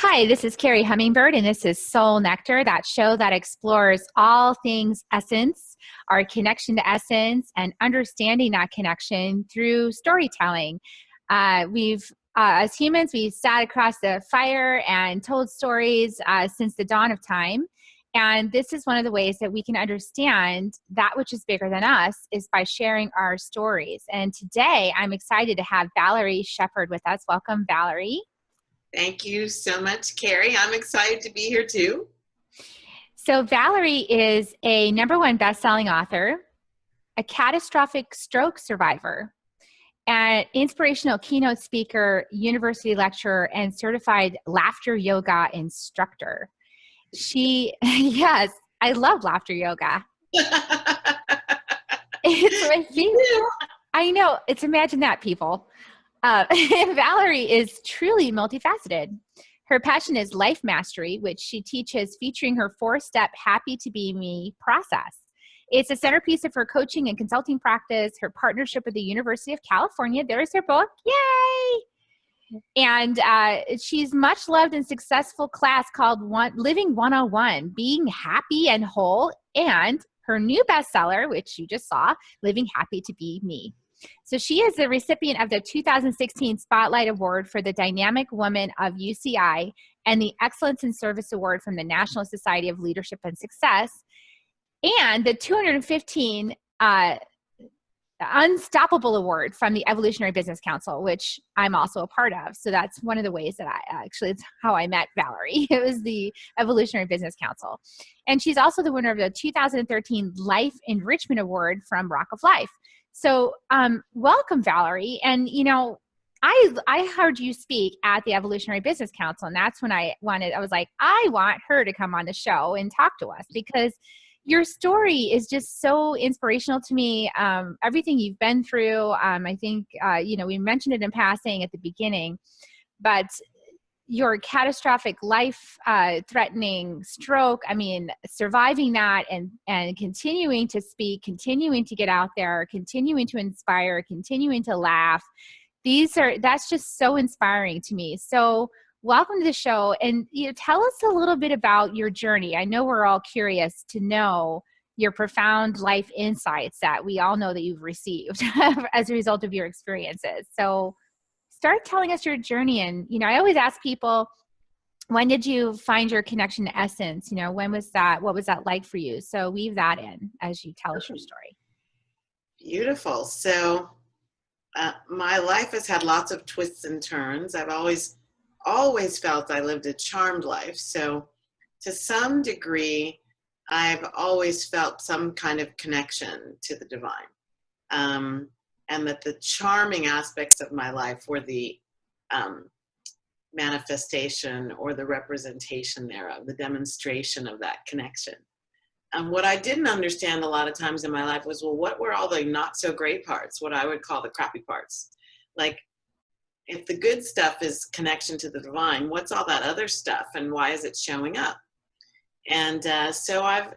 Hi, this is Carrie Hummingbird, and this is Soul Nectar, that show that explores all things essence, our connection to essence, and understanding that connection through storytelling. As humans, we've sat across the fire and told stories since the dawn of time. And this is one of the ways that we can understand that which is bigger than us is by sharing our stories. And today, I'm excited to have Valerie Sheppard with us. Welcome, Valerie. Thank you so much, Carrie. I'm excited to be here too. So Valerie is a #1 best-selling author, a catastrophic stroke survivor, an inspirational keynote speaker, university lecturer, and certified laughter yoga instructor. Yes, I love laughter yoga. It's my favorite. I know. Imagine that, people. Valerie is truly multifaceted. Her passion is life mastery, which she teaches featuring her 4-step Happy to Be Me process. It's a centerpiece of her coaching and consulting practice, her partnership with the University of California. There's her book. Yay! And she's much loved and successful class called Living 101, Being Happy and Whole, and her new bestseller, which you just saw, Living Happy to Be Me. So she is the recipient of the 2016 Spotlight Award for the Dynamic Woman of UCI and the Excellence in Service Award from the National Society of Leadership and Success, and the 2015 Unstoppable Award from the Evolutionary Business Council, which I'm also a part of. So that's one of the ways that it's how I met Valerie. It was the Evolutionary Business Council. And she's also the winner of the 2013 Life Enrichment Award from Rock of Life. So welcome, Valerie. And, I heard you speak at the Evolutionary Business Council, and that's when I was like, I want her to come on the show and talk to us because your story is just so inspirational to me. Everything you've been through, I think, we mentioned it in passing at the beginning, but your catastrophic life-threatening stroke, surviving that and continuing to speak, continuing to get out there, continuing to inspire, continuing to laugh. That's just so inspiring to me. So welcome to the show. And tell us a little bit about your journey. I know we're all curious to know your profound life insights that we all know that you've received as a result of your experiences. So start telling us your journey. And, I always ask people, when did you find your connection to essence? When was that? What was that like for you? So weave that in as you tell us your story. Beautiful. So my life has had lots of twists and turns. I've always felt I lived a charmed life. So to some degree, I've always felt some kind of connection to the divine. And that the charming aspects of my life were the manifestation or the representation thereof, the demonstration of that connection. And what I didn't understand a lot of times in my life was, well, what were all the not so great parts, what I would call the crappy parts? Like, if the good stuff is connection to the divine, what's all that other stuff and why is it showing up? And so I've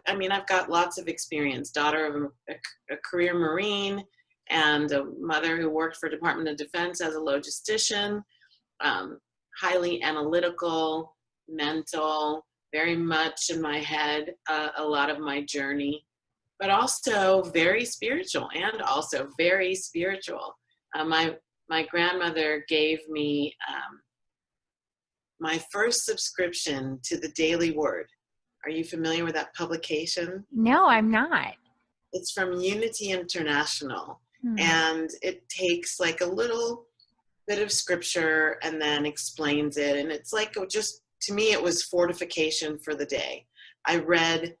got lots of experience, daughter of a career Marine, and a mother who worked for Department of Defense as a logistician, highly analytical, mental, very much in my head, a lot of my journey, but also very spiritual. My grandmother gave me my first subscription to the Daily Word. Are you familiar with that publication? No, I'm not. It's from Unity International. And it takes like a little bit of scripture and then explains it. And it's like, to me, it was fortification for the day. I read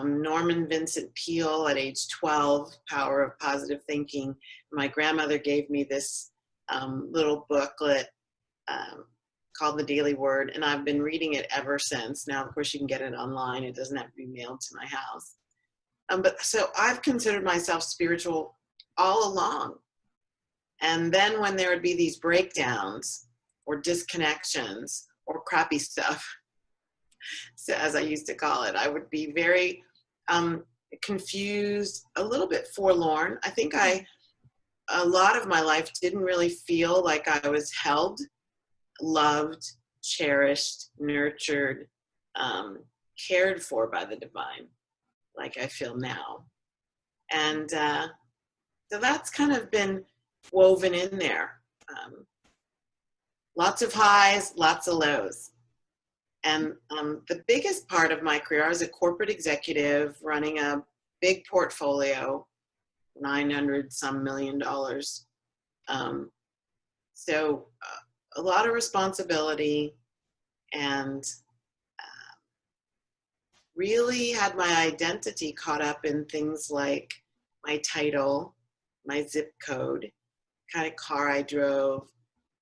Norman Vincent Peale at age 12, Power of Positive Thinking. My grandmother gave me this little booklet called The Daily Word, and I've been reading it ever since. Now, of course, you can get it online. It doesn't have to be mailed to my house. But so I've considered myself spiritual all along. And then when there would be these breakdowns or disconnections or crappy stuff, so as I used to call it, I would be very confused, a little bit forlorn. I think a lot of my life didn't really feel like I was held, loved, cherished, nurtured, cared for by the divine, like I feel now. And so that's kind of been woven in there. Lots of highs, lots of lows. And the biggest part of my career, I was a corporate executive running a big portfolio, $900 some million. So a lot of responsibility, and really had my identity caught up in things like my title, my zip code, the kind of car I drove,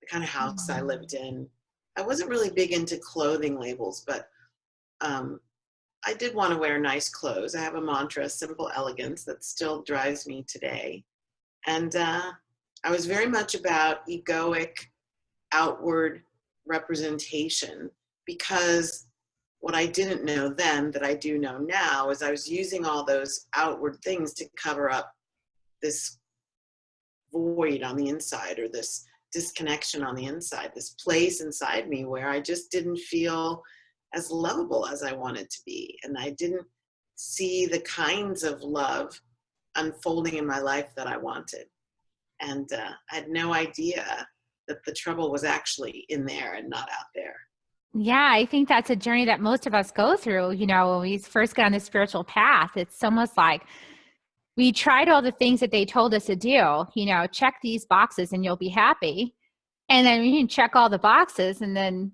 the kind of house I lived in. I wasn't really big into clothing labels, but I did want to wear nice clothes. I have a mantra, simple elegance, that still drives me today. And I was very much about egoic outward representation, because what I didn't know then that I do know now is I was using all those outward things to cover up this void on the inside, or this disconnection on the inside, this place inside me where I just didn't feel as lovable as I wanted to be. And I didn't see the kinds of love unfolding in my life that I wanted. And I had no idea that the trouble was actually in there and not out there. Yeah, I think that's a journey that most of us go through. You know, when we first get on the spiritual path, it's almost like we tried all the things that they told us to do, you know, check these boxes and you'll be happy. And then you can check all the boxes and then,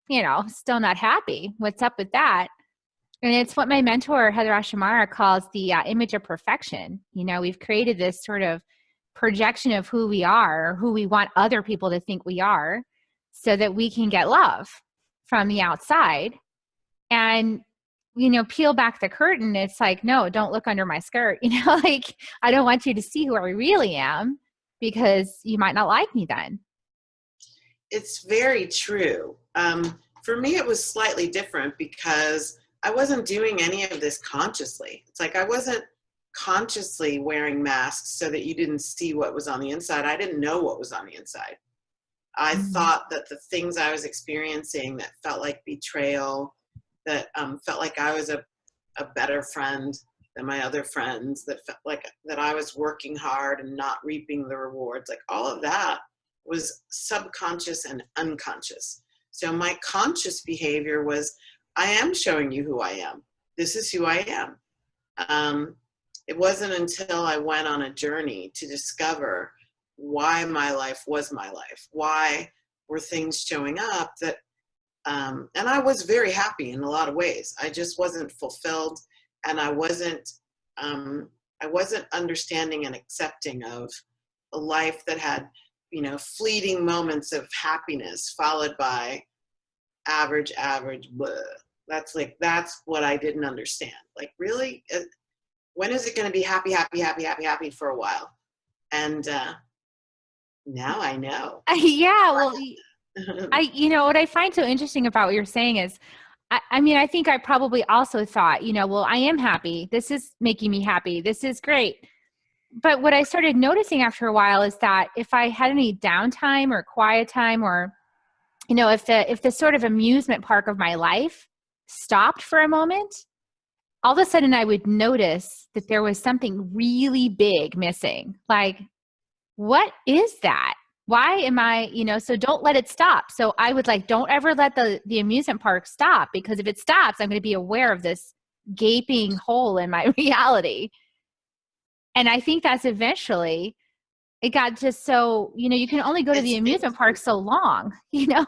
you know, still not happy. What's up with that? And it's what my mentor, Heather Ashamara, calls the image of perfection. You know, we've created this sort of projection of who we are, or who we want other people to think we are, so that we can get love from the outside. And, you know, peel back the curtain. It's like, no, don't look under my skirt. You know, like, I don't want you to see who I really am, because you might not like me then. It's very true. For me, it was slightly different because I wasn't doing any of this consciously. It's like I wasn't consciously wearing masks so that you didn't see what was on the inside. I didn't know what was on the inside. I thought that the things I was experiencing that felt like betrayal, that felt like I was a better friend than my other friends, that felt like that I was working hard and not reaping the rewards, like all of that was subconscious and unconscious. So my conscious behavior was, I am showing you who I am. This is who I am. It wasn't until I went on a journey to discover why my life was my life, why were things showing up that, and I was very happy in a lot of ways. I just wasn't fulfilled, and I wasn't understanding and accepting of a life that had, you know, fleeting moments of happiness followed by average, blah. That's what I didn't understand. Like, really, when is it going to be happy for a while? And now I know. Yeah, well, you know, what I find so interesting about what you're saying is, I mean, I think I probably also thought, you know, well, I am happy. This is making me happy. This is great. But what I started noticing after a while is that if I had any downtime or quiet time, or, you know, if the sort of amusement park of my life stopped for a moment, all of a sudden I would notice that there was something really big missing. Like, what is that? Why am I, you know, so don't let it stop. So I would like, don't ever let the amusement park stop, because if it stops, I'm going to be aware of this gaping hole in my reality. And I think that's eventually, it got just so, you know, you can only go to the amusement park so long, you know?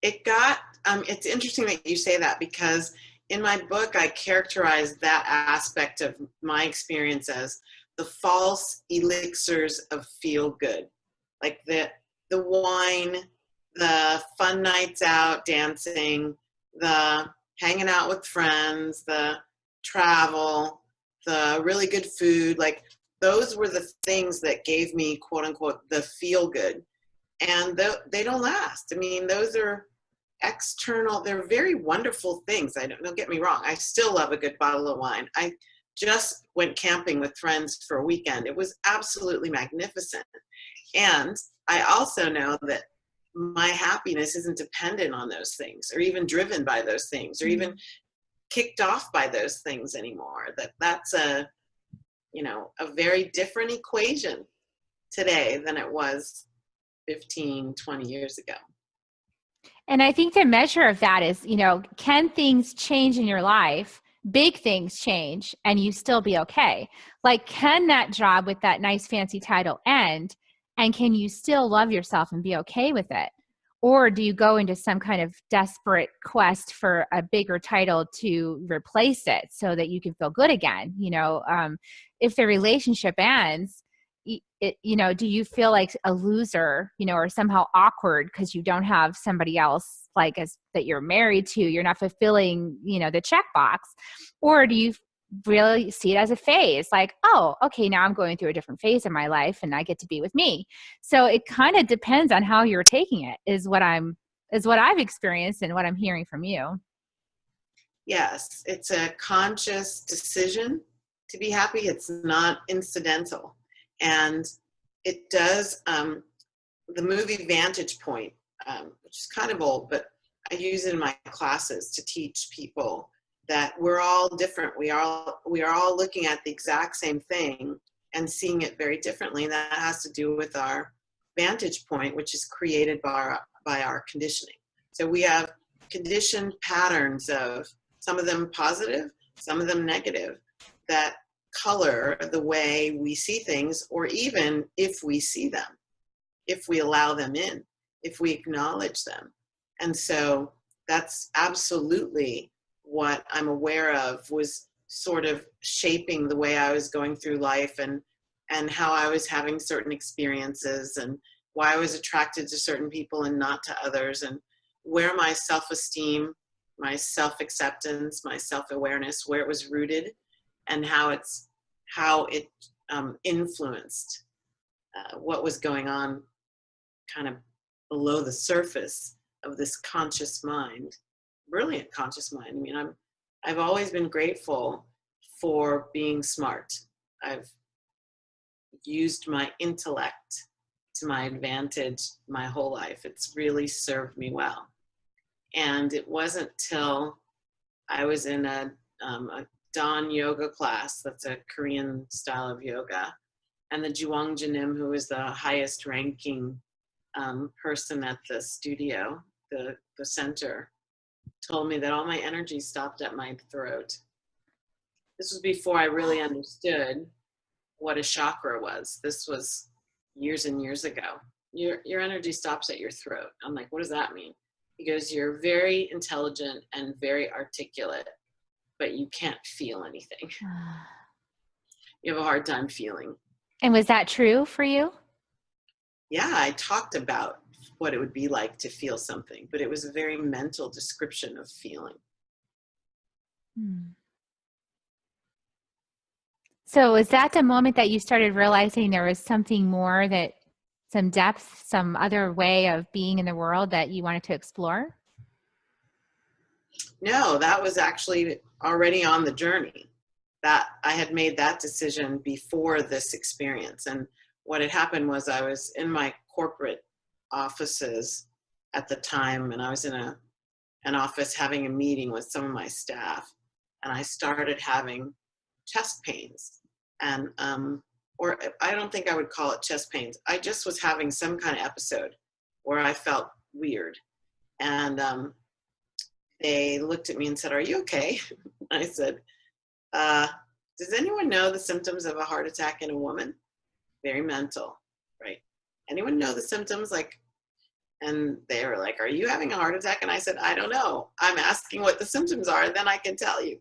It got, it's interesting that you say that, because in my book, I characterized that aspect of my experience as the false elixirs of feel good. Like the wine, the fun nights out dancing, the hanging out with friends, the travel, the really good food, like those were the things that gave me, quote unquote, the feel good. And they don't last. I mean, those are external, they're very wonderful things. Don't get me wrong. I still love a good bottle of wine. just went camping with friends for a weekend. It was absolutely magnificent. And I also know that my happiness isn't dependent on those things, or even driven by those things, or even kicked off by those things anymore. That's a very different equation today than it was 15, 20 years ago. And I think the measure of that is, can things change in your life, big things change, and you still be okay? Like, can that job with that nice fancy title end, and can you still love yourself and be okay with it? Or do you go into some kind of desperate quest for a bigger title to replace it so that you can feel good again? If the relationship ends, do you feel like a loser, or somehow awkward because you don't have somebody else that you're married to? You're not fulfilling, the checkbox. Or do you really see it as a phase? Like, oh, okay, now I'm going through a different phase in my life and I get to be with me. So it kind of depends on how you're taking it, is what I've experienced and what I'm hearing from you. Yes, it's a conscious decision to be happy. It's not incidental. And it does, the movie Vantage Point, which is kind of old, but I use it in my classes to teach people that we're all different. We are all looking at the exact same thing and seeing it very differently. And that has to do with our vantage point, which is created by our conditioning. So we have conditioned patterns of, some of them positive, some of them negative, that color the way we see things, or even if we see them, if we allow them in, if we acknowledge them. And so that's absolutely what I'm aware of was sort of shaping the way I was going through life, and how I was having certain experiences, and why I was attracted to certain people and not to others, and where my self-esteem, my self-acceptance, my self-awareness, where it was rooted, and how it influenced what was going on kind of below the surface of this conscious mind, brilliant conscious mind. I mean, I've always been grateful for being smart. I've used my intellect to my advantage my whole life. It's really served me well. And it wasn't till I was in a Dawn yoga class, that's a Korean style of yoga, and the Juang Janim, who is the highest ranking person at the studio, the center, told me that all my energy stopped at my throat. This was before I really understood what a chakra was. This was years and years ago. Your energy stops at your throat. I'm like, what does that mean? He goes, you're very intelligent and very articulate, but you can't feel anything. You have a hard time feeling. And was that true for you? Yeah, I talked about what it would be like to feel something, but it was a very mental description of feeling. So was that the moment that you started realizing there was something more, that some depth, some other way of being in the world that you wanted to explore? No, that was actually already on the journey. That I had made that decision before this experience. And what had happened was I was in my corporate offices at the time, and I was in an office having a meeting with some of my staff, and I started having chest pains. And or I don't think I would call it chest pains. I just was having some kind of episode where I felt weird. And they looked at me and said, "Are you okay?" I said, does anyone know the symptoms of a heart attack in a woman? Very mental, right? Anyone know the symptoms? And they were like, "Are you having a heart attack?" And I said, "I don't know. I'm asking what the symptoms are, and then I can tell you."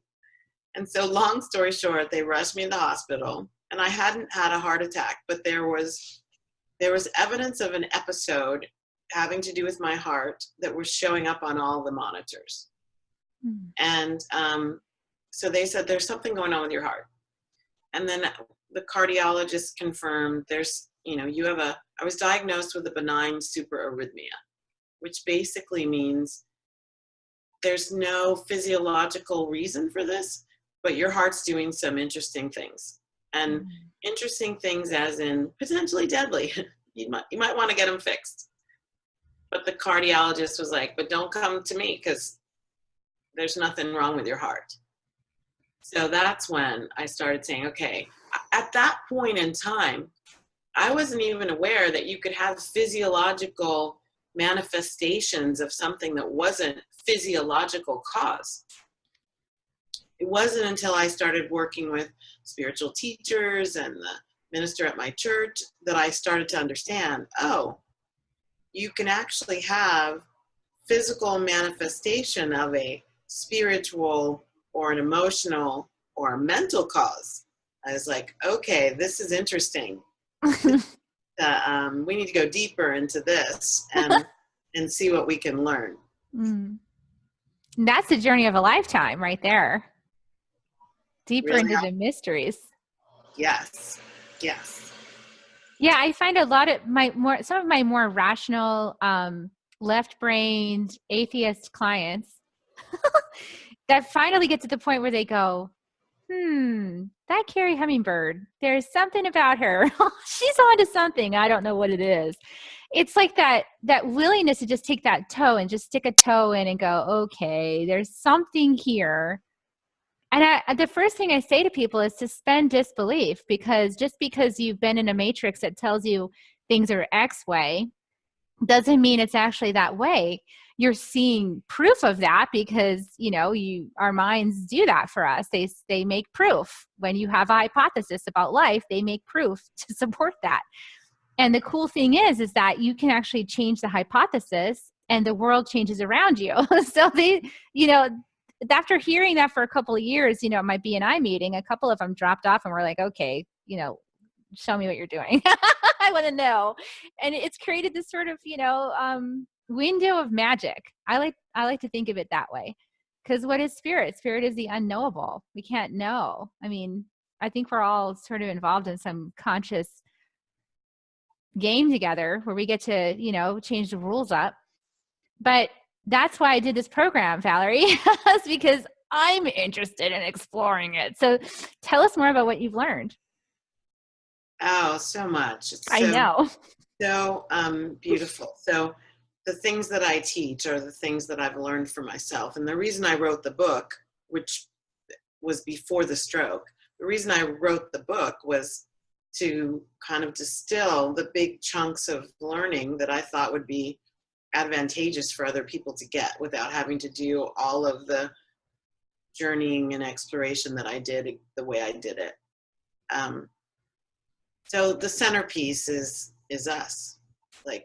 And so long story short, they rushed me to the hospital, and I hadn't had a heart attack, but there was evidence of an episode having to do with my heart that was showing up on all the monitors. And so they said, "There's something going on with your heart." And then the cardiologist confirmed I was diagnosed with a benign superarrhythmia, which basically means there's no physiological reason for this, but your heart's doing some interesting things. And interesting things as in potentially deadly. You might want to get them fixed. But the cardiologist was like, but don't come to me because there's nothing wrong with your heart. So that's when I started saying, okay, at that point in time, I wasn't even aware that you could have physiological manifestations of something that wasn't physiological cause. It wasn't until I started working with spiritual teachers and the minister at my church that I started to understand, oh, you can actually have physical manifestation of a spiritual or an emotional or a mental cause. I was like, okay, this is interesting. We need to go deeper into this and see what we can learn. That's the journey of a lifetime right there. Deeper into the mysteries. Yes. Yes. Yeah, I find a lot of some of my more rational, left-brained atheist clients that finally get to the point where they go, that Carrie Hummingbird, there's something about her. She's onto something. I don't know what it is. It's like that willingness to just take that toe and just stick a toe in and go, okay, there's something here. And the first thing I say to people is suspend disbelief, because just because you've been in a matrix that tells you things are X way doesn't mean it's actually that way. You're seeing proof of that because, our minds do that for us. They make proof. When you have a hypothesis about life, they make proof to support that. And the cool thing is that you can actually change the hypothesis and the world changes around you. So after hearing that for a couple of years, at my BNI meeting, a couple of them dropped off and were like, okay, show me what you're doing. I want to know. And it's created this sort of, window of magic. I like to think of it that way. Because what is spirit? Spirit is the unknowable. We can't know. I mean, I think we're all sort of involved in some conscious game together where we get to, change the rules up. But that's why I did this program, Valerie, is because I'm interested in exploring it. So tell us more about what you've learned. Oh, so much. I know. So beautiful. So the things that I teach are the things that I've learned for myself. And the reason I wrote the book, which was before the stroke, the reason I wrote the book was to kind of distill the big chunks of learning that I thought would be advantageous for other people to get without having to do all of the journeying and exploration that I did the way I did it. So the centerpiece is us. Like,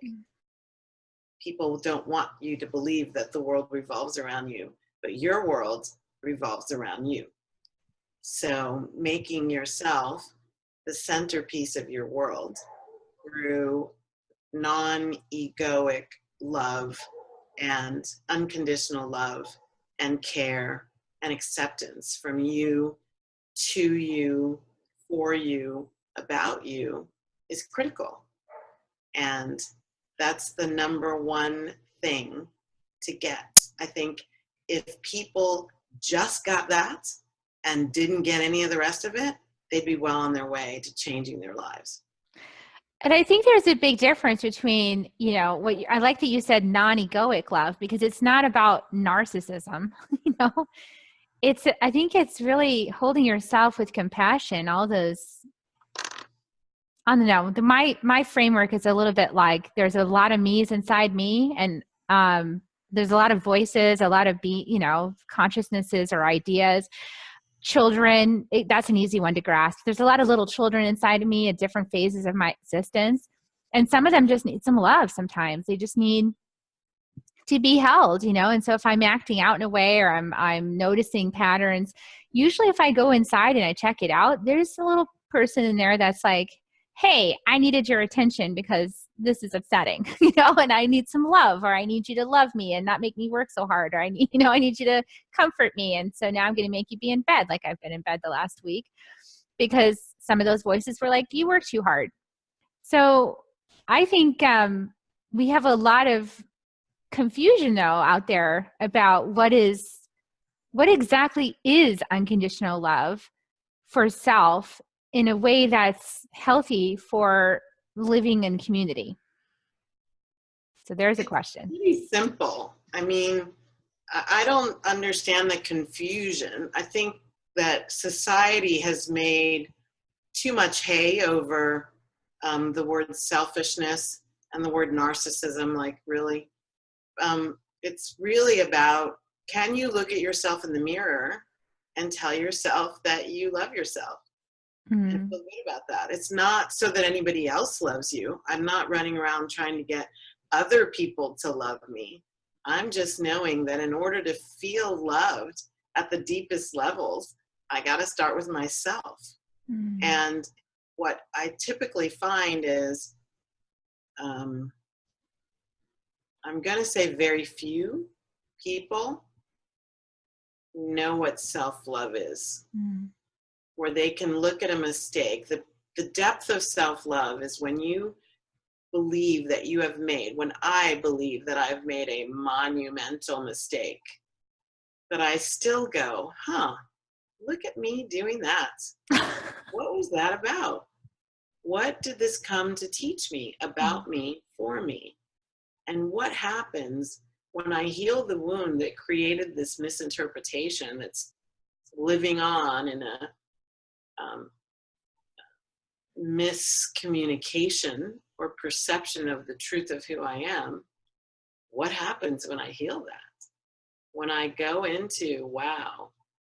people don't want you to believe that the world revolves around you, but your world revolves around you. So making yourself the centerpiece of your world through non-egoic love and unconditional love and care and acceptance from you, to you, for you, about you is critical. And that's the number one thing to get. I think if people just got that and didn't get any of the rest of it, they'd be well on their way to changing their lives. And I think there's a big difference between, I like that you said non-egoic love, because it's not about narcissism, I think it's really holding yourself with compassion, all those, I don't know, my framework is a little bit like there's a lot of me's inside me, and there's a lot of voices, a lot of consciousnesses or ideas. Children, that's an easy one to grasp. There's a lot of little children inside of me at different phases of my existence. And some of them just need some love sometimes. They just need to be held, And so if I'm acting out in a way, or I'm noticing patterns, usually if I go inside and I check it out, there's a little person in there that's like, hey, I needed your attention because this is upsetting, and I need some love, or I need you to love me and not make me work so hard, or I need you to comfort me. And so now I'm going to make you be in bed, like I've been in bed the last week, because some of those voices were like, you work too hard. So I think we have a lot of confusion though out there about what is what exactly is unconditional love for self in a way that's healthy for living in community? So there's a question. It's pretty simple. I mean, I don't understand the confusion. I think that society has made too much hay over the word selfishness and the word narcissism. Like, really, it's really about, can you look at yourself in the mirror and tell yourself that you love yourself and feel good about that? It's not so that anybody else loves you. I'm not running around trying to get other people to love me. I'm just knowing that in order to feel loved at the deepest levels, I got to start with myself. And what I typically find is, I'm going to say very few people know what self-love is, where they can look at a mistake. The depth of self-love is when you believe that you have made, when I believe that I've made a monumental mistake, that I still go, look at me doing that. What was that about? What did this come to teach me about me, for me? And what happens when I heal the wound that created this misinterpretation that's living on in a miscommunication or perception of the truth of who I am? What happens when I heal that? When I go into, wow,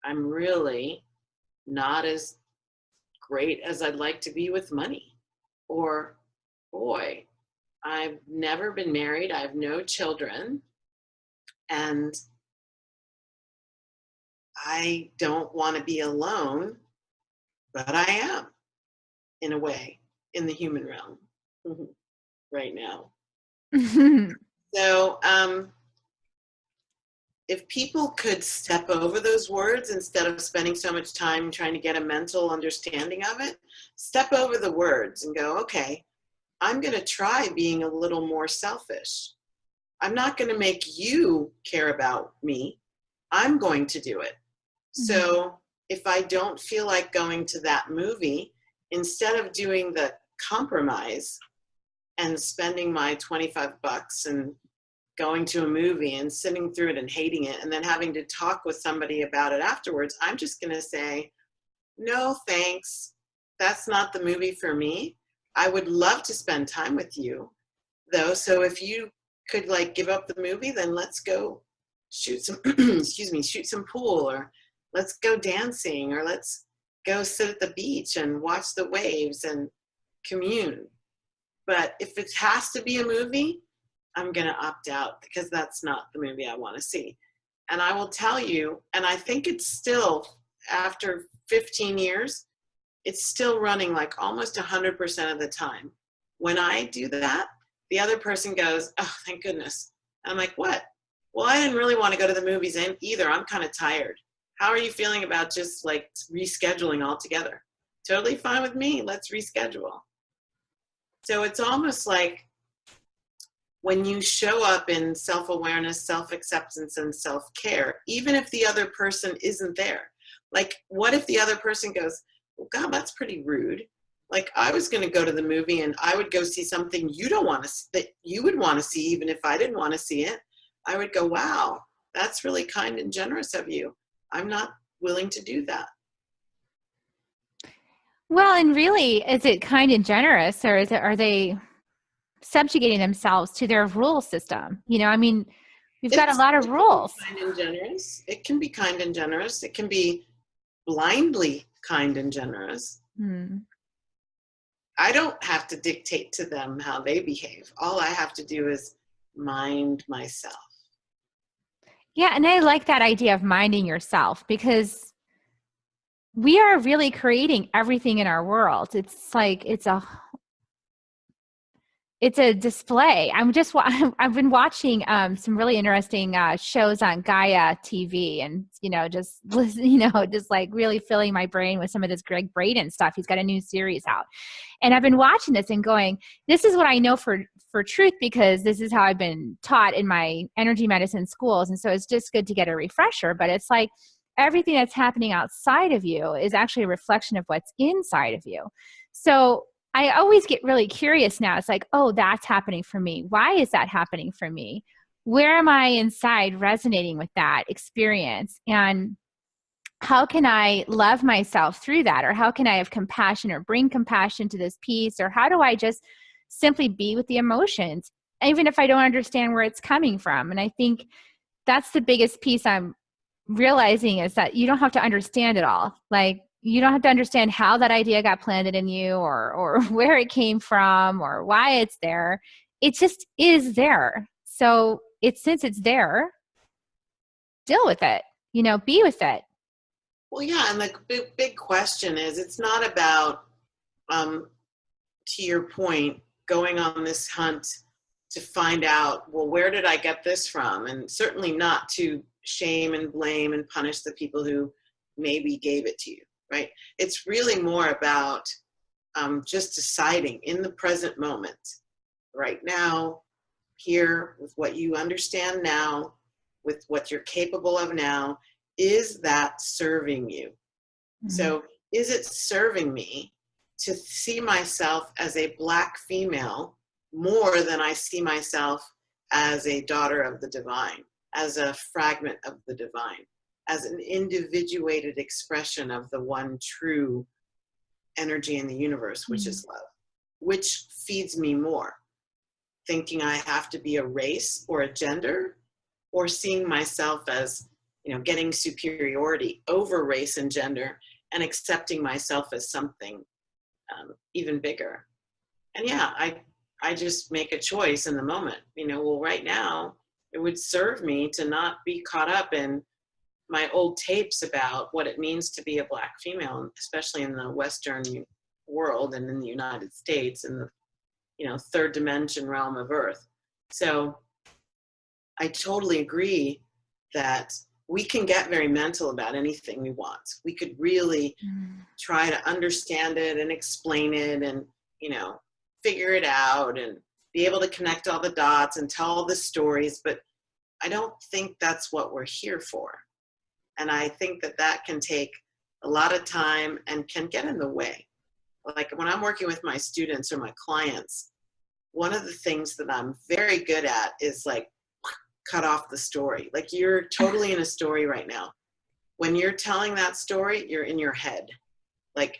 I'm really not as great as I'd like to be with money. Or, boy, I've never been married, I have no children, and I don't want to be alone, but I am, in a way, in the human realm right now. So if people could step over those words instead of spending so much time trying to get a mental understanding of it, step over the words and go, okay, I'm going to try being a little more selfish. I'm not going to make you care about me. I'm going to do it. So if I don't feel like going to that movie, instead of doing the compromise and spending my $25 and going to a movie and sitting through it and hating it and then having to talk with somebody about it afterwards, I'm just going to say, no, thanks. That's not the movie for me. I would love to spend time with you, though. So if you could like give up the movie, then let's go shoot some, shoot some pool, or let's go dancing, or let's go sit at the beach and watch the waves and commune. But if it has to be a movie, I'm going to opt out, because that's not the movie I want to see. And I will tell you, and I think it's still, after 15 years, it's still running like almost 100% of the time. When I do that, the other person goes, oh, thank goodness. And I'm like, what? Well, I didn't really want to go to the movies either. I'm kind of tired. How are you feeling about just like rescheduling altogether? Totally fine with me. Let's reschedule. So it's almost like when you show up in self-awareness, self-acceptance, and self-care, even if the other person isn't there. Like, what if the other person goes, well, God, that's pretty rude. Like, I was going to go to the movie and I would go see something you don't want to, that you would want to see, even if I didn't want to see it. I would go, wow, that's really kind and generous of you. I'm not willing to do that. Well, and really, is it kind and generous, or are they subjugating themselves to their rule system? You know, I mean, we've got a lot of rules. Kind and generous. It can be kind and generous. It can be blindly kind and generous. I don't have to dictate to them how they behave. All I have to do is mind myself. Yeah, and I like that idea of minding yourself, because we are really creating everything in our world. It's like, it's a display. I've been watching some really interesting shows on Gaia TV, and just listen, just like really filling my brain with some of this Greg Braden stuff. He's got a new series out, and I've been watching this and going, this is what I know for truth, because this is how I've been taught in my energy medicine schools, and so it's just good to get a refresher. But it's like everything that's happening outside of you is actually a reflection of what's inside of you. So I always get really curious now. It's like, oh, that's happening for me. Why is that happening for me? Where am I inside resonating with that experience? And how can I love myself through that? Or how can I have compassion or bring compassion to this piece? Or how do I just simply be with the emotions, even if I don't understand where it's coming from? And I think that's the biggest piece I'm realizing, is that you don't have to understand it all. Like, you don't have to understand how that idea got planted in you, or where it came from, or why it's there. It just is there. So since it's there, deal with it, be with it. Well, yeah. And the big question is, it's not about, to your point, going on this hunt to find out, well, where did I get this from? And certainly not to shame and blame and punish the people who maybe gave it to you. Right? It's really more about just deciding in the present moment, right now, here, with what you understand now, with what you're capable of now, is that serving you? Mm-hmm. So is it serving me to see myself as a Black female more than I see myself as a daughter of the divine, as a fragment of the divine, as an individuated expression of the one true energy in the universe, which is love? Which feeds me more? Thinking I have to be a race or a gender, or seeing myself as, getting superiority over race and gender and accepting myself as something even bigger? And yeah, I just make a choice in the moment. Well, right now, it would serve me to not be caught up in my old tapes about what it means to be a Black female, especially in the Western world and in the United States, in the third dimension realm of Earth. So I totally agree that we can get very mental about anything we want. We could really try to understand it and explain it and, figure it out and be able to connect all the dots and tell all the stories. But I don't think that's what we're here for. And I think that can take a lot of time and can get in the way. Like when I'm working with my students or my clients, one of the things that I'm very good at is like, cut off the story. Like, you're totally in a story right now. When you're telling that story, you're in your head. Like,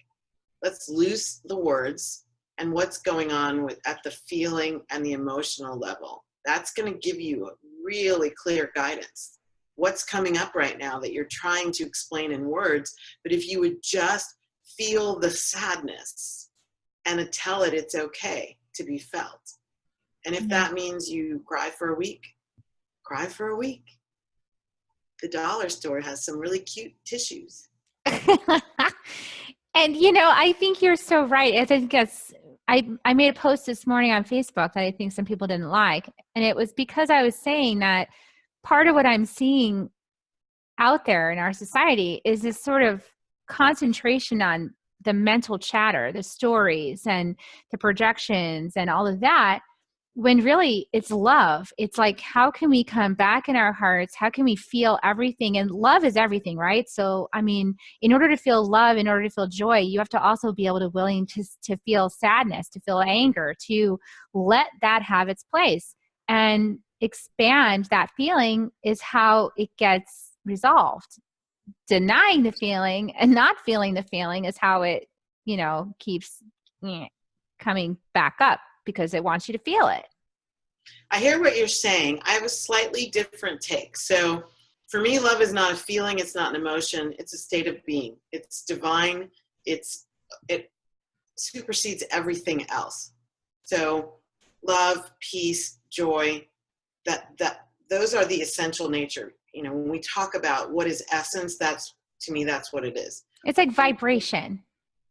let's lose the words and what's going on at the feeling and the emotional level. That's going to give you a really clear guidance. What's coming up right now that you're trying to explain in words, but if you would just feel the sadness and tell it it's okay to be felt. And if that means you cry for a week, cry for a week. The dollar store has some really cute tissues. And, I think you're so right. I think I made a post this morning on Facebook that I think some people didn't like. And it was because I was saying that part of what I'm seeing out there in our society is this sort of concentration on the mental chatter, the stories and the projections and all of that, when really it's love. It's like, how can we come back in our hearts? How can we feel everything? And love is everything, right? So, I mean, in order to feel love, in order to feel joy, you have to also be able to willing to feel sadness, to feel anger, to let that have its place. And expand that feeling is how it gets resolved. Denying the feeling and not feeling the feeling is how it, keeps coming back up, because it wants you to feel it. I hear what you're saying. I have a slightly different take. So for me, love is not a feeling. It's not an emotion. It's a state of being. It's divine. It supersedes everything else. So love, peace, joy, those are the essential nature. When we talk about what is essence, to me, that's what it is. It's like vibration.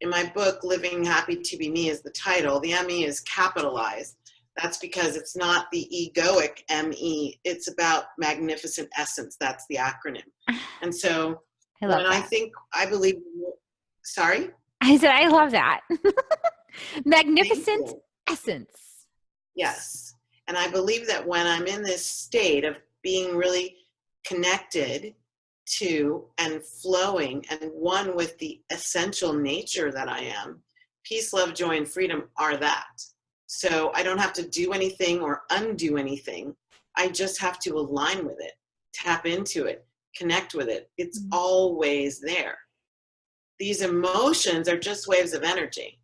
In my book, Living Happy to Be Me is the title. The ME is capitalized. That's because it's not the egoic ME. It's about magnificent essence. That's the acronym. And so I love that. I believe, sorry? I said, I love that. Magnificent essence. Yes. And I believe that when I'm in this state of being really connected to and flowing and one with the essential nature that I am, peace, love, joy, and freedom are that. So I don't have to do anything or undo anything. I just have to align with it, tap into it, connect with it. It's always there. These emotions are just waves of energy,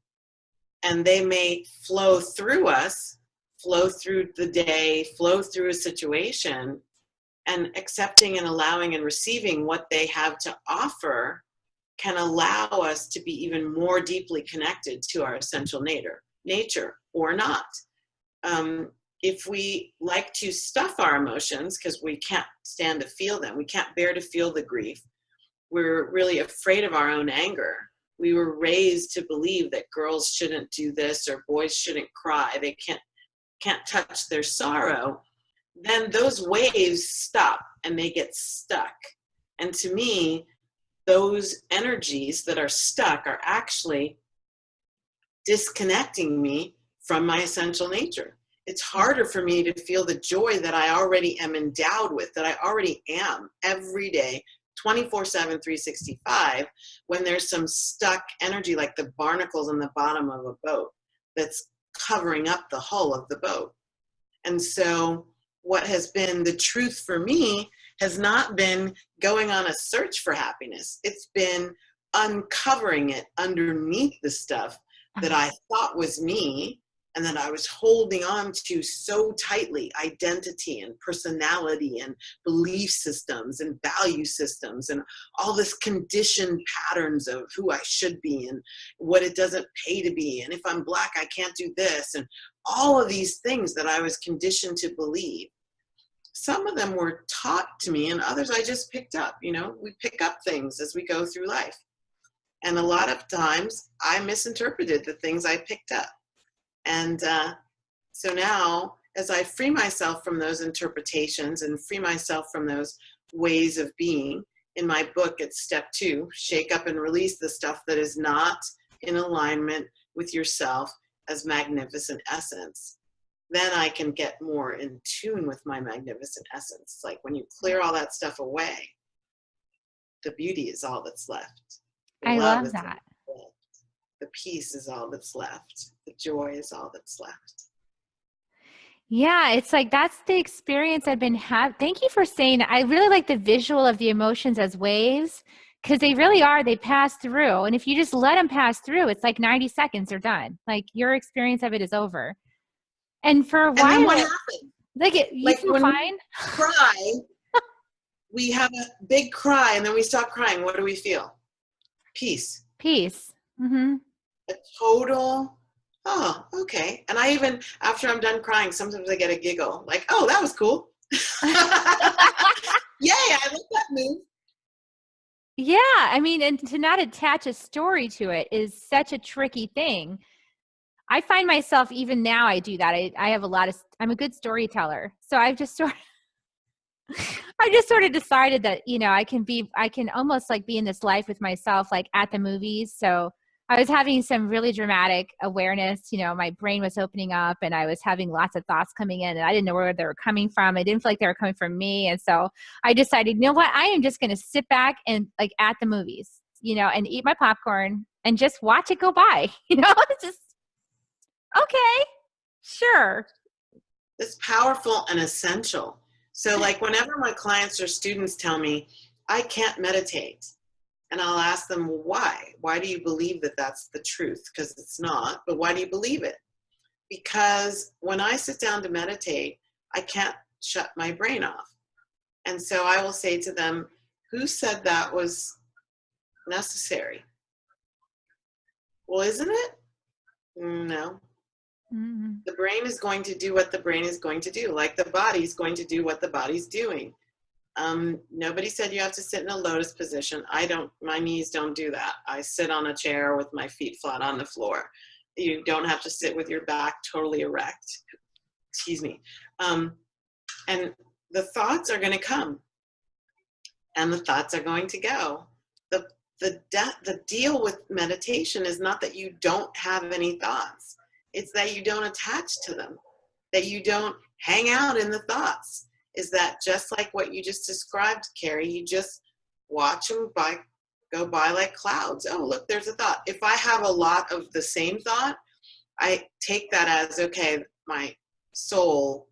and they may flow through us, flow through the day, flow through a situation, and accepting and allowing and receiving what they have to offer can allow us to be even more deeply connected to our essential nature or not. If we like to stuff our emotions because we can't stand to feel them, we can't bear to feel the grief, we're really afraid of our own anger. We were raised to believe that girls shouldn't do this or boys shouldn't cry. They can't touch their sorrow. Then those waves stop and they get stuck. And to me, those energies that are stuck are actually disconnecting me from my essential nature. It's harder for me to feel the joy that I already am endowed with, that I already am every day, 24/7, 365, when there's some stuck energy like the barnacles on the bottom of a boat that's covering up the hull of the boat. And so what has been the truth for me has not been going on a search for happiness. It's been uncovering it underneath the stuff that I thought was me and that I was holding on to so tightly, identity and personality and belief systems and value systems and all this conditioned patterns of who I should be and what it doesn't pay to be. And if I'm Black, I can't do this. And all of these things that I was conditioned to believe. Some of them were taught to me and others I just picked up. You know, we pick up things as we go through life. And a lot of times I misinterpreted the things I picked up. And so now, as I free myself from those interpretations and free myself from those ways of being, in my book, it's step 2, shake up and release the stuff that is not in alignment with yourself as magnificent essence. Then I can get more in tune with my magnificent essence. Like when you clear all that stuff away, the beauty is all that's left. I love that. The peace is all that's left. The joy is all that's left. Yeah, it's like that's the experience I've been having. Thank you for saying that. I really like the visual of the emotions as waves because they really are. They pass through. And if you just let them pass through, it's like 90 seconds, they're done. Like your experience of it is over. And for a while, and then what happened? You feel fine? We cry, we have a big cry, and then we stop crying. What do we feel? Peace. Peace. Mm-hmm. A total, oh, okay. And I even, after I'm done crying, sometimes I get a giggle. Like, oh, that was cool. Yay, I like that move. Yeah, I mean, and to not attach a story to it is such a tricky thing. I find myself, even now I do that. I have I'm a good storyteller. So I just sort of decided that, you know, I can almost like be in this life with myself, like at the movies. So I was having some really dramatic awareness, you know, my brain was opening up and I was having lots of thoughts coming in and I didn't know where they were coming from. I didn't feel like they were coming from me. And so I decided, you know what, I am just going to sit back and like at the movies, you know, and eat my popcorn and just watch it go by, you know, it's just, okay, sure. It's powerful and essential. So like whenever my clients or students tell me, I can't meditate, and I'll ask them, well, why? Why do you believe that that's the truth? Because it's not, but why do you believe it? Because when I sit down to meditate, I can't shut my brain off. And so I will say to them, who said that was necessary? Well, isn't it? No. Mm-hmm. The brain is going to do what the brain is going to do, like the body is going to do what the body's doing. Nobody said you have to sit in a lotus position. My knees don't do that. I sit on a chair with my feet flat on the floor. You don't have to sit with your back totally erect. excuse me. And the thoughts are going to come, and the thoughts are going to go. The deal with meditation is not that you don't have any thoughts. It's that you don't attach to them, that you don't hang out in the thoughts. Is that just like what you just described, Carrie? You just watch them go by like clouds. Oh, look, there's a thought. If I have a lot of the same thought, I take that as, okay, my soul,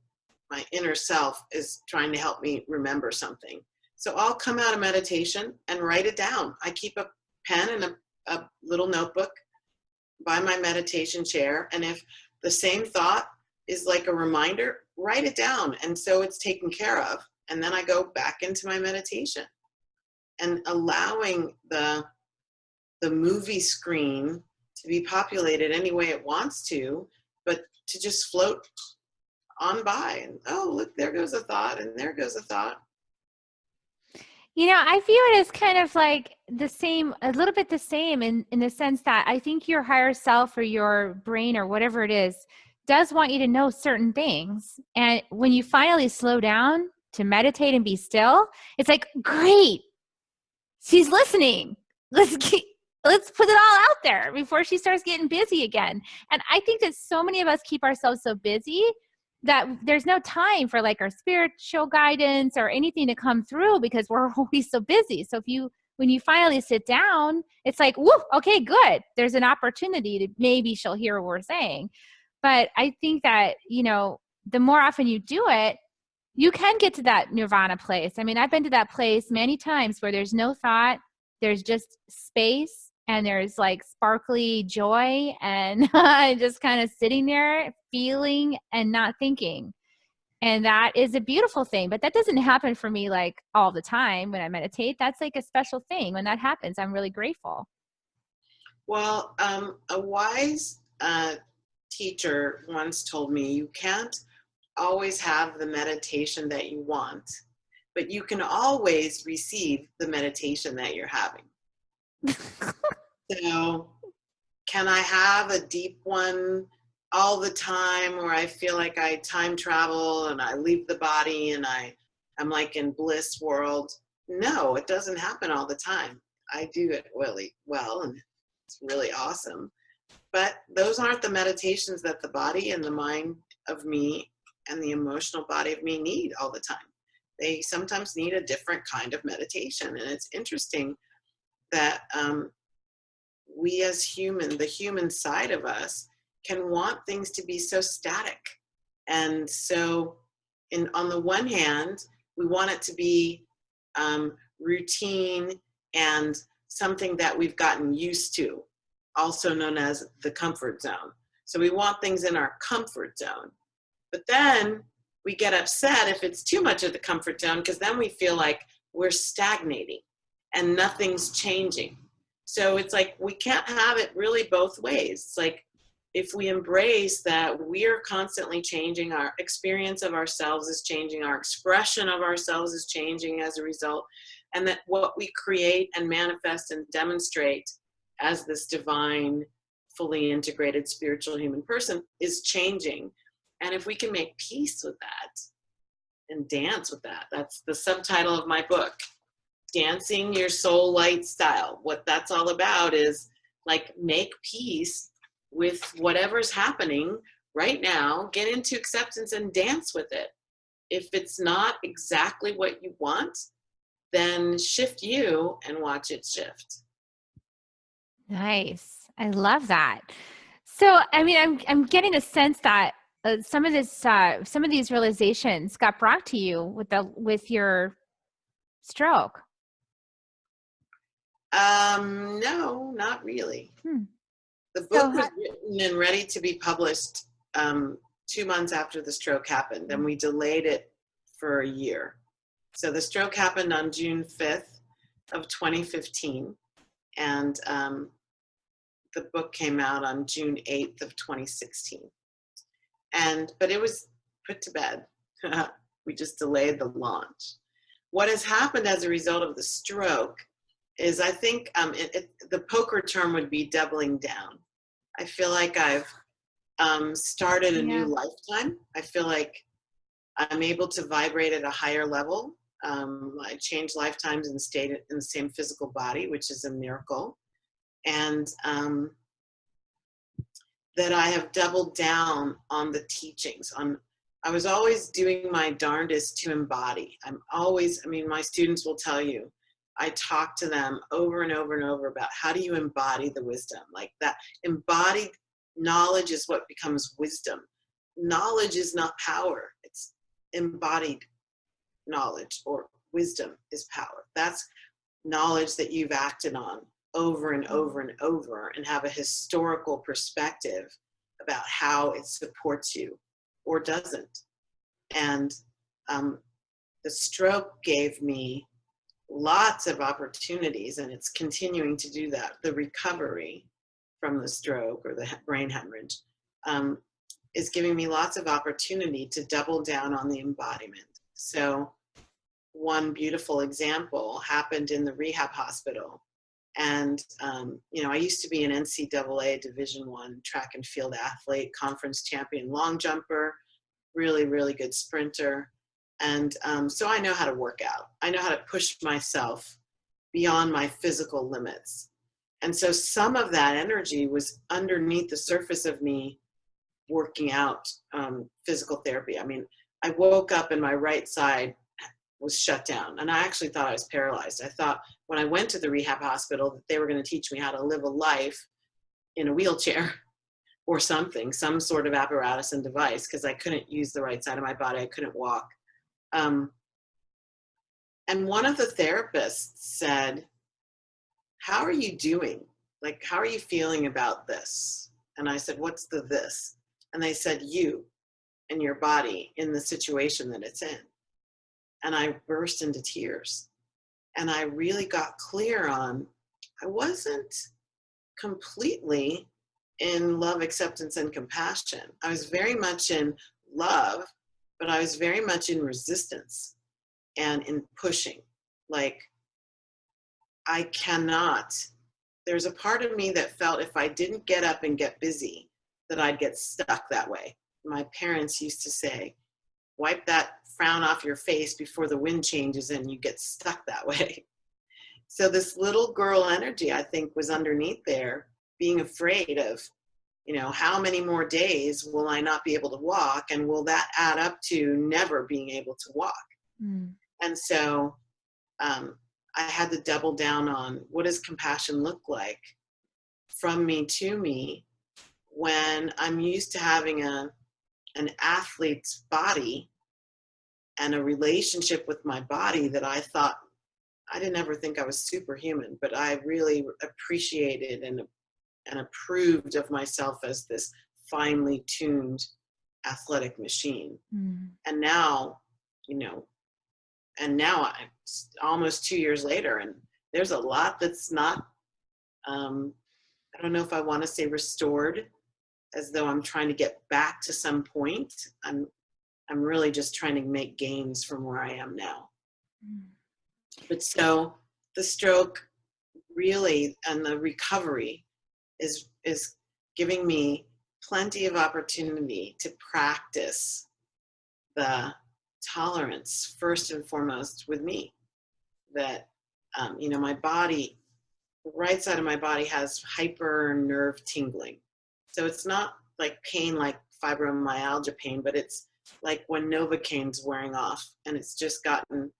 my inner self is trying to help me remember something. So I'll come out of meditation and write it down. I keep a pen and a little notebook by my meditation chair. And if the same thought is like a reminder, write it down. And so it's taken care of. And then I go back into my meditation and allowing the movie screen to be populated any way it wants to, but to just float on by. And oh, look, there goes a thought, and there goes a thought. You know, I view it as kind of like the same, a little bit the same in the sense that I think your higher self or your brain or whatever it is does want you to know certain things. And when you finally slow down to meditate and be still, it's like, great, she's listening. Let's put it all out there before she starts getting busy again. And I think that so many of us keep ourselves so busy that there's no time for like our spiritual guidance or anything to come through because we're always so busy. So when you finally sit down, it's like, whoo, okay, good. There's an opportunity to maybe she'll hear what we're saying. But I think that, you know, the more often you do it, you can get to that nirvana place. I mean, I've been to that place many times where there's no thought, there's just space, and there's like sparkly joy and just kind of sitting there feeling and not thinking. And that is a beautiful thing, but that doesn't happen for me like all the time when I meditate. That's like a special thing. When that happens, I'm really grateful. Well, a wise teacher once told me you can't always have the meditation that you want, but you can always receive the meditation that you're having. So can I have a deep one all the time where I feel like I time travel and I leave the body and I'm like in bliss world? No, it doesn't happen all the time. I do it really well and it's really awesome. But those aren't the meditations that the body and the mind of me and the emotional body of me need all the time. They sometimes need a different kind of meditation. And it's interesting that we as the human side of us can want things to be so static. And so on the one hand, we want it to be routine and something that we've gotten used to, also known as the comfort zone. So we want things in our comfort zone. But then we get upset if it's too much of the comfort zone, because then we feel like we're stagnating and nothing's changing. So it's like we can't have it really both ways. It's like if we embrace that we're constantly changing, our experience of ourselves is changing, our expression of ourselves is changing as a result, and that what we create and manifest and demonstrate as this divine, fully integrated spiritual human person is changing. And if we can make peace with that and dance with that, that's the subtitle of my book, Dancing Your Soul Light Style. What that's all about is like make peace with whatever's happening right now, get into acceptance and dance with it. If it's not exactly what you want, then shift you and watch it shift. Nice. I love that. So, I mean, I'm getting a sense that some of these realizations got brought to you with your stroke. No, not really. The book was written and ready to be published 2 months after the stroke happened, and we delayed it for a year. So the stroke happened on June 5th of 2015, and the book came out on June 8th of 2016. But it was put to bed. We just delayed the launch. What has happened as a result of the stroke is, I think the poker term would be doubling down. I feel like I've started a new Yeah. lifetime. I feel like I'm able to vibrate at a higher level. I changed lifetimes and stayed in the same physical body, which is a miracle. And that I have doubled down on the teachings. I was always doing my darndest to embody. My students will tell you, I talk to them over and over and over about how do you embody the wisdom? Like that embodied knowledge is what becomes wisdom. Knowledge is not power. It's embodied knowledge, or wisdom is power. That's knowledge that you've acted on over and over and over, and have a historical perspective about how it supports you or doesn't. And the stroke gave me lots of opportunities, and it's continuing to do that. The recovery from the stroke or the brain hemorrhage is giving me lots of opportunity to double down on the embodiment. So one beautiful example happened in the rehab hospital. And, I used to be an NCAA Division I track and field athlete, conference champion, long jumper, really, really good sprinter. And so I know how to work out. I know how to push myself beyond my physical limits. And so some of that energy was underneath the surface of me working out physical therapy. I mean, I woke up and my right side was shut down. And I actually thought I was paralyzed. I thought when I went to the rehab hospital that they were going to teach me how to live a life in a wheelchair or something, some sort of apparatus and device, because I couldn't use the right side of my body. I couldn't walk. And one of the therapists said, how are you doing? Like, how are you feeling about this? And I said, what's the this? And they said, you and your body in the situation that it's in. And I burst into tears. And I really got clear on, I wasn't completely in love, acceptance, and compassion. I was very much in love, but I was very much in resistance and in pushing. Like, I cannot, there's a part of me that felt if I didn't get up and get busy, that I'd get stuck that way. My parents used to say, wipe that frown off your face before the wind changes and you get stuck that way. So this little girl energy, I think, was underneath there, being afraid of, how many more days will I not be able to walk, and will that add up to never being able to walk? And so I had to double down on, what does compassion look like from me to me when I'm used to having an athlete's body and a relationship with my body that I thought, I didn't ever think I was superhuman, but I really appreciated and approved of myself as this finely tuned athletic machine. And now, I'm almost 2 years later, and there's a lot that's not, I don't know if I want to say restored, as though I'm trying to get back to some point. I'm really just trying to make gains from where I am now. But so the stroke really, and the recovery is giving me plenty of opportunity to practice the tolerance first and foremost with me. That, my body, the right side of my body has hyper nerve tingling. So it's not like pain like fibromyalgia pain, but it's like when Novocaine's wearing off and it's just gotten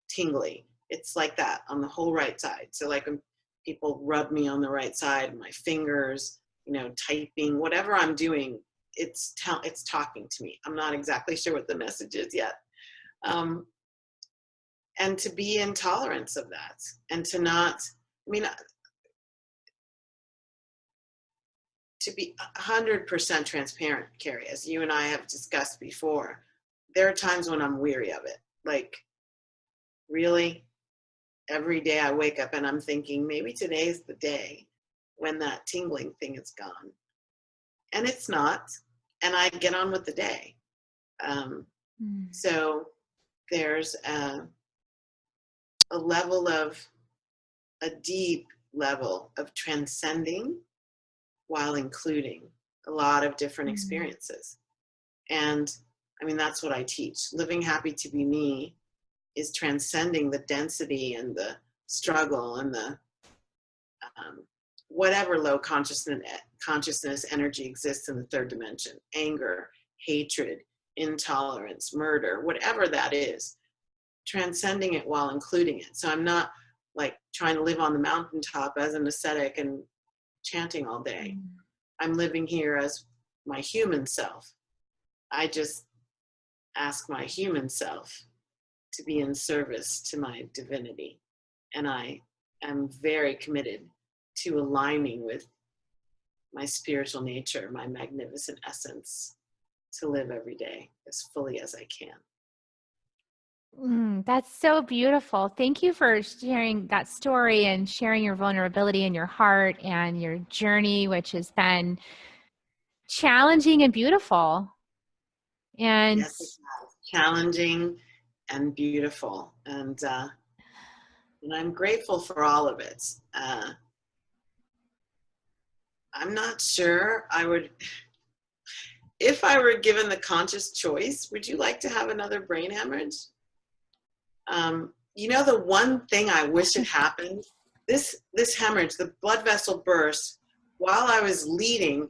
tingly. It's like that on the whole right side. So like when people rub me on the right side, my fingers, typing, whatever I'm doing, it's talking to me. I'm not exactly sure what the message is yet. And to be in tolerance of that, and to not, to be 100% transparent, Carrie, as you and I have discussed before, there are times when I'm weary of it. Like, really, every day I wake up and I'm thinking, maybe today's the day when that tingling thing is gone. And it's not. And I get on with the day. So there's a deep level of transcending while including. a lot of different experiences. And I mean, that's what I teach. Living happy to be me is transcending the density and the struggle and the whatever low consciousness energy exists in the third dimension, anger, hatred, intolerance, murder, whatever that is, transcending it while including it. So I'm not like trying to live on the mountaintop as an ascetic and chanting all day. I'm living here as my human self. I just ask my human self to be in service to my divinity. And I am very committed to aligning with my spiritual nature, my magnificent essence, to live every day as fully as I can. That's so beautiful. Thank you for sharing that story and sharing your vulnerability and your heart and your journey, which has been challenging and beautiful. And yes, it's challenging and beautiful. And I'm grateful for all of it. I'm not sure I would, if I were given the conscious choice, would you like to have another brain hemorrhage? You know, the one thing I wish had happened, this hemorrhage, the blood vessel burst while I was leading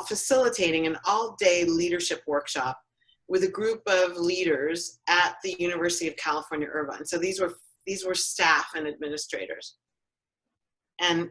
facilitating an all-day leadership workshop with a group of leaders at the University of California, Irvine. So these were staff and administrators. And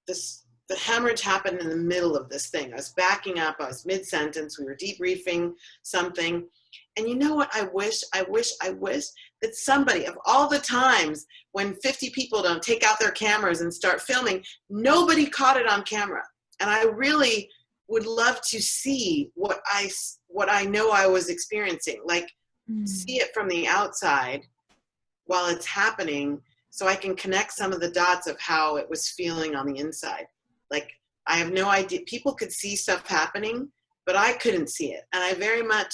the hemorrhage happened in the middle of this thing. I was backing up, I was mid-sentence, we were debriefing something. And you know what I wish that somebody, of all the times when 50 people don't take out their cameras and start filming, nobody caught it on camera. And I really would love to see what I know I was experiencing, like see it from the outside while it's happening, so I can connect some of the dots of how it was feeling on the inside. Like, I have no idea. People could see stuff happening, but I couldn't see it. And I very much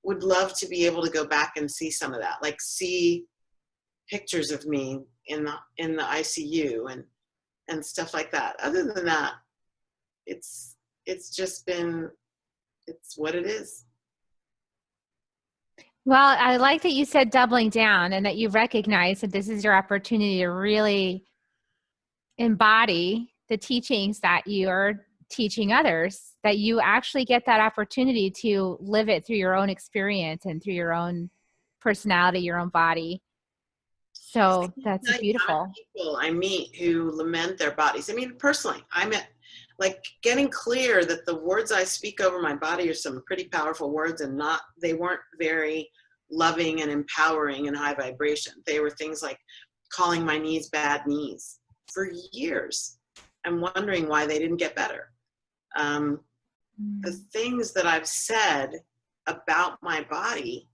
would love to be able to go back and see some of that, like see pictures of me in the ICU and stuff like that. Other than that, it's just been, it's what it is. well, I like that you said doubling down and that you recognize that this is your opportunity to really embody the teachings that you're teaching others, that you actually get that opportunity to live it through your own experience and through your own personality, your own body. So that's beautiful. People I meet who lament their bodies. I mean, personally, I'm like getting clear that the words I speak over my body are some pretty powerful words, and they weren't very loving and empowering and high vibration. They were things like calling my knees bad knees for years. I'm wondering why they didn't get better. The things that I've said about my body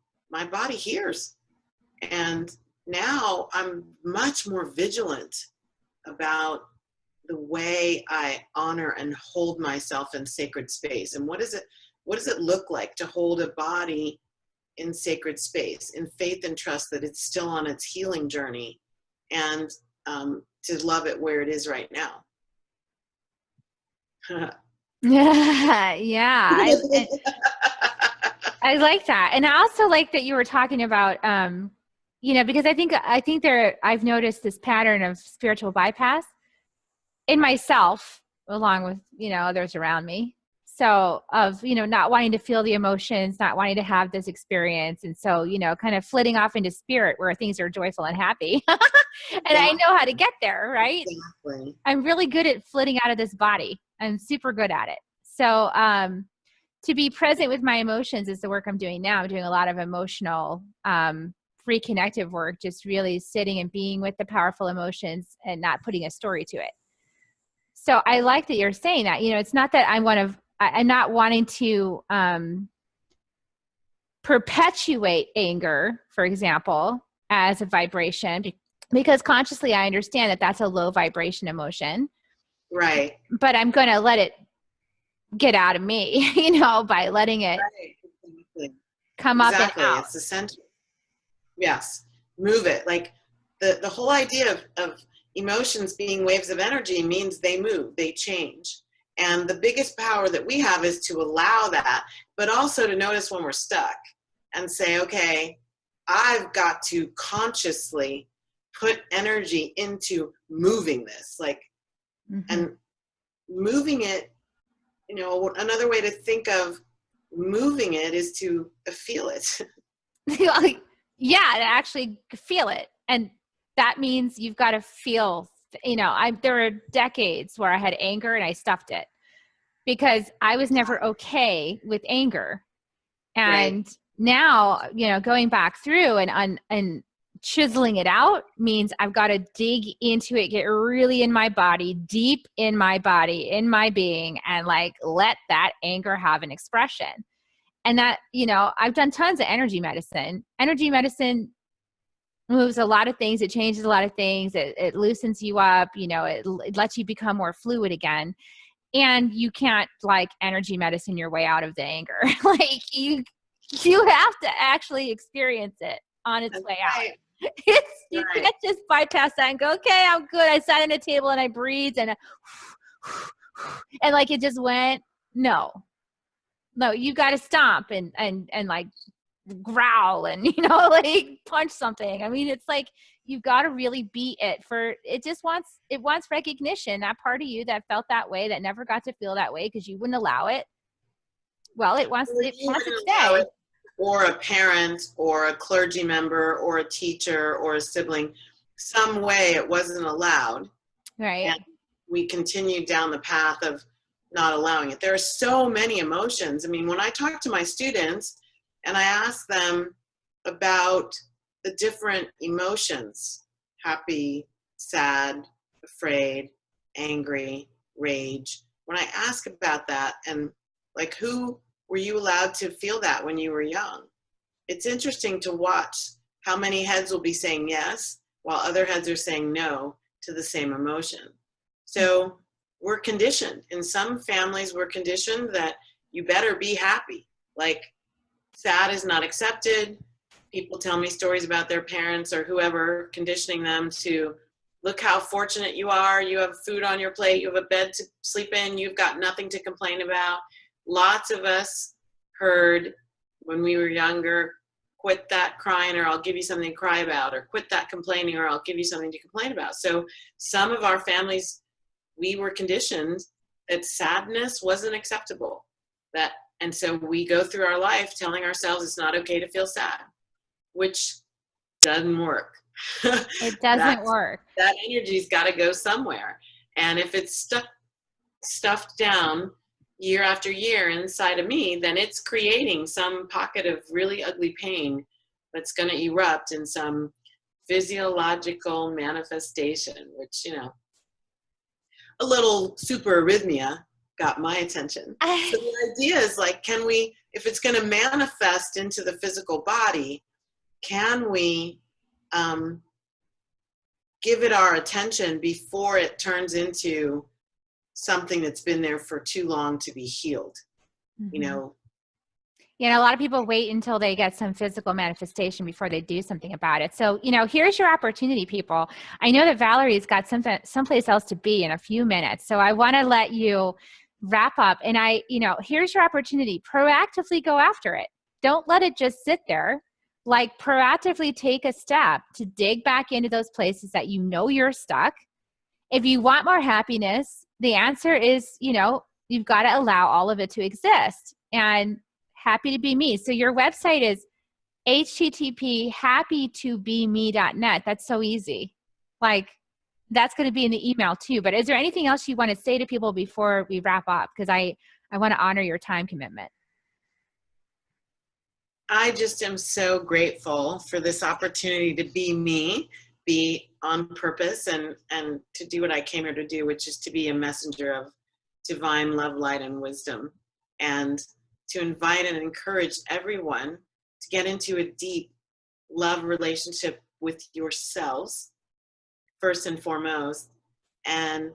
hears. And now I'm much more vigilant about the way I honor and hold myself in sacred space. And what does it look like to hold a body in sacred space, in faith and trust that it's still on its healing journey, and to love it where it is right now. Yeah. I like that. And I also like that you were talking about, because I think I've noticed this pattern of spiritual bypass in myself, along with, others around me. So of, not wanting to feel the emotions, not wanting to have this experience. And so, kind of flitting off into spirit where things are joyful and happy. And yeah. I know how to get there, right? Exactly. I'm really good at flitting out of this body. I'm super good at it. So to be present with my emotions is the work I'm doing now. I'm doing a lot of emotional reconnective work, just really sitting and being with the powerful emotions and not putting a story to it. So I like that you're saying that. It's not that I'm not wanting to perpetuate anger, for example, as a vibration, because consciously I understand that that's a low vibration emotion. Right. But I'm going to let it get out of me, by letting it come up and out. It's essential. Yes. Move it. Like the whole idea of emotions being waves of energy means they move, they change. And the biggest power that we have is to allow that, but also to notice when we're stuck and say, okay, I've got to consciously put energy into moving this, like, and moving it, you know, another way to think of moving it is to feel it. Yeah, to actually feel it. And that means you've got to feel, you know, there were decades where I had anger and I stuffed it because I was never okay with anger. And now, you know, going back through and chiseling it out means I've got to dig into it, get really in my body, deep in my body, in my being, and like let that anger have an expression. And that, you know, I've done tons of energy medicine. Energy medicine moves a lot of things. It changes a lot of things. It loosens you up. You know, it lets you become more fluid again. And you can't like energy medicine your way out of the anger. Like you have to actually experience it on its way out. You can't just bypass that and go, okay, I'm good. I sat at a table and I breathed and like it just went. No, you got to stomp and like growl and, you know, like punch something. I mean, it's like you've got to really beat it for it. Wants recognition. That part of you that felt that way, that never got to feel that way because you wouldn't allow it. Well, it wants to stay. Or a parent or a clergy member or a teacher or a sibling, some way it wasn't allowed. Right. And we continued down the path of not allowing it. There are so many emotions. I mean, when I talk to my students and I ask them about the different emotions, happy, sad, afraid, angry, rage, when I ask about that and like, who were you allowed to feel that when you were young? It's interesting to watch how many heads will be saying yes, while other heads are saying no to the same emotion. So we're conditioned. In some families, we're conditioned that you better be happy. Like, sad is not accepted. People tell me stories about their parents or whoever conditioning them to look how fortunate you are. You have food on your plate. You have a bed to sleep in. You've got nothing to complain about. Lots of us heard when we were younger, quit that crying or I'll give you something to cry about, or quit that complaining or I'll give you something to complain about. So some of our families, we were conditioned that sadness wasn't acceptable. And so we go through our life telling ourselves it's not okay to feel sad, which doesn't work. It doesn't work. That energy's got to go somewhere. And if it's stuffed down year after year inside of me, then it's creating some pocket of really ugly pain that's going to erupt in some physiological manifestation, which, you know, a little super arrhythmia got my attention. So the idea is like, can we, if it's going to manifest into the physical body, can we give it our attention before it turns into something that's been there for too long to be healed? You know? You know, a lot of people wait until they get some physical manifestation before they do something about it. So, you know, here's your opportunity, people. I know that Valerie's got someplace else to be in a few minutes. So I want to let you wrap up. And here's your opportunity. Proactively go after it. Don't let it just sit there. Like, proactively take a step to dig back into those places that you know you're stuck. If you want more happiness, the answer is, you know, you've got to allow all of it to exist. And happy to be me. So your website is http://happytobeme.net. That's so easy. Like, that's going to be in the email too. But is there anything else you want to say to people before we wrap up? Because I want to honor your time commitment. I just am so grateful for this opportunity to be me, be on purpose, and to do what I came here to do, which is to be a messenger of divine love, light, and wisdom, and to invite and encourage everyone to get into a deep love relationship with yourselves, first and foremost, and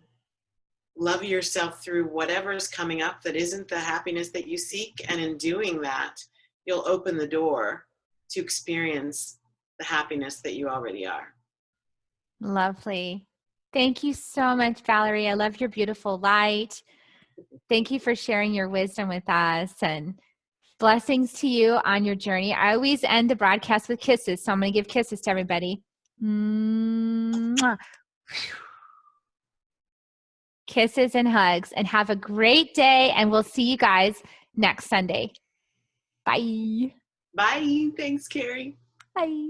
love yourself through whatever is coming up that isn't the happiness that you seek. And in doing that, you'll open the door to experience the happiness that you already are. Lovely. Thank you so much, Valerie. I love your beautiful light. Thank you for sharing your wisdom with us, and blessings to you on your journey. I always end the broadcast with kisses, so I'm going to give kisses to everybody. Mwah. Kisses and hugs, and have a great day, and we'll see you guys next Sunday. Bye. Bye. Thanks, Carrie. Bye.